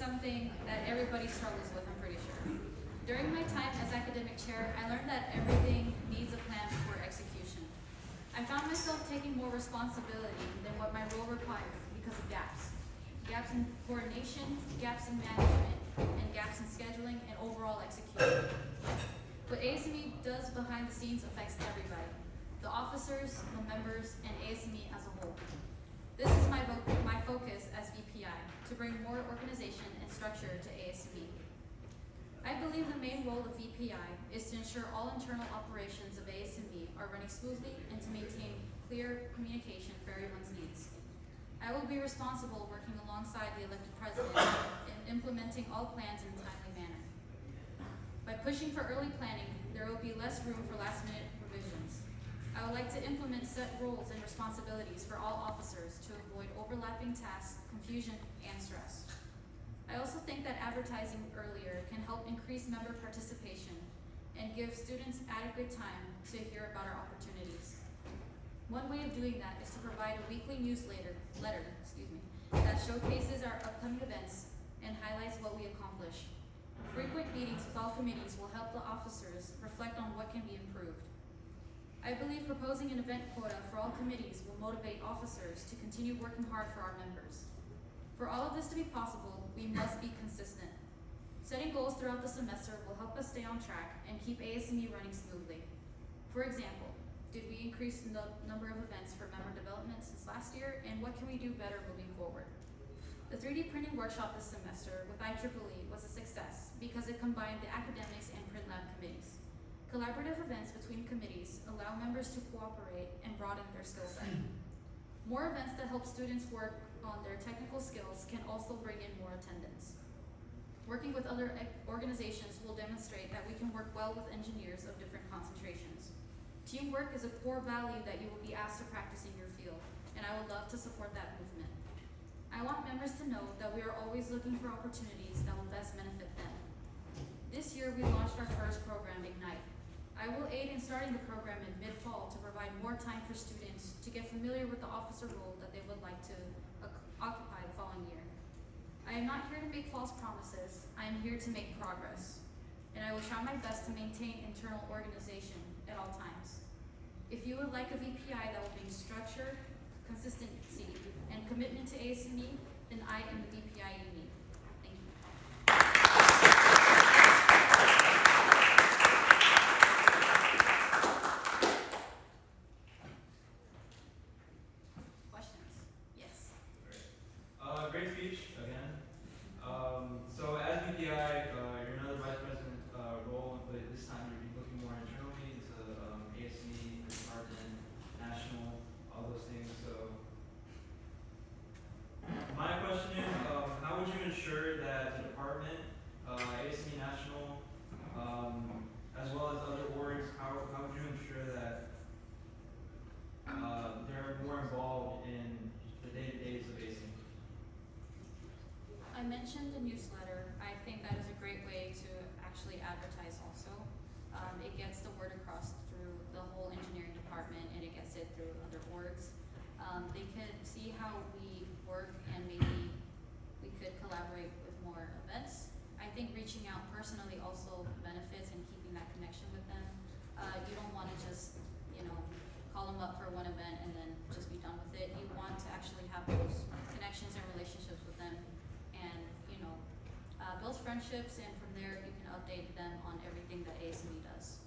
something that everybody struggles with, I'm pretty sure. During my time as academic chair, I learned that everything needs a plan before execution. I found myself taking more responsibility than what my role required because of gaps. Gaps in coordination, gaps in management, and gaps in scheduling and overall execution. What ASME does behind the scenes affects everybody, the officers, the members, and ASME as a whole. This is my focus as VPI, to bring more organization and structure to ASME. I believe the main role of VPI is to ensure all internal operations of ASME are running smoothly and to maintain clear communication for everyone's needs. I will be responsible working alongside the elected president in implementing all plans in a timely manner. By pushing for early planning, there will be less room for last-minute revisions. I would like to implement set roles and responsibilities for all officers to avoid overlapping tasks, confusion, and stress. I also think that advertising earlier can help increase member participation and give students adequate time to hear about our opportunities. One way of doing that is to provide a weekly newsletter that showcases our upcoming events and highlights what we accomplish. Frequent meetings with all committees will help the officers reflect on what can be improved. I believe proposing an event quota for all committees will motivate officers to continue working hard for our members. For all of this to be possible, we must be consistent. Setting goals throughout the semester will help us stay on track and keep ASME running smoothly. For example, did we increase the number of events for member development since last year, and what can we do better moving forward? The 3D printing workshop this semester with IEEE was a success because it combined the academics and print lab committees. Collaborative events between committees allow members to cooperate and broaden their skill set. More events that help students work on their technical skills can also bring in more attendance. Working with other organizations will demonstrate that we can work well with engineers of different concentrations. Teamwork is a core value that you will be asked to practice in your field, and I would love to support that movement. I want members to know that we are always looking for opportunities that will best benefit them. This year, we launched our first program, Ignite. I will aid in starting the program in mid-fall to provide more time for students to get familiar with the officer role that they would like to occupy the following year. I am not here to make false promises. I am here to make progress, and I will try my best to maintain internal organization at all times. If you would like a VPI that will bring structure, consistency, and commitment to ASME, then I am the VPI you need. Thank you. Questions? Yes. Great speech again. So as VPI, you're another vice president role, but this time you're looking more internally into ASME, department, national, all those things. So my question is, how would you ensure that the department, ASME national, as well as other orgs, how would you ensure that they're more involved in the day-to-days of ASME? I mentioned the newsletter. I think that is a great way to actually advertise also. It gets the word across through the whole engineering department, and it gets it through other orgs. They could see how we work, and maybe we could collaborate with more events. I think reaching out personally also benefits in keeping that connection with them. You don't want to just, call them up for one event and then just be done with it. You want to actually have those connections and relationships with them, and build friendships, and from there you can update them on everything that ASME does.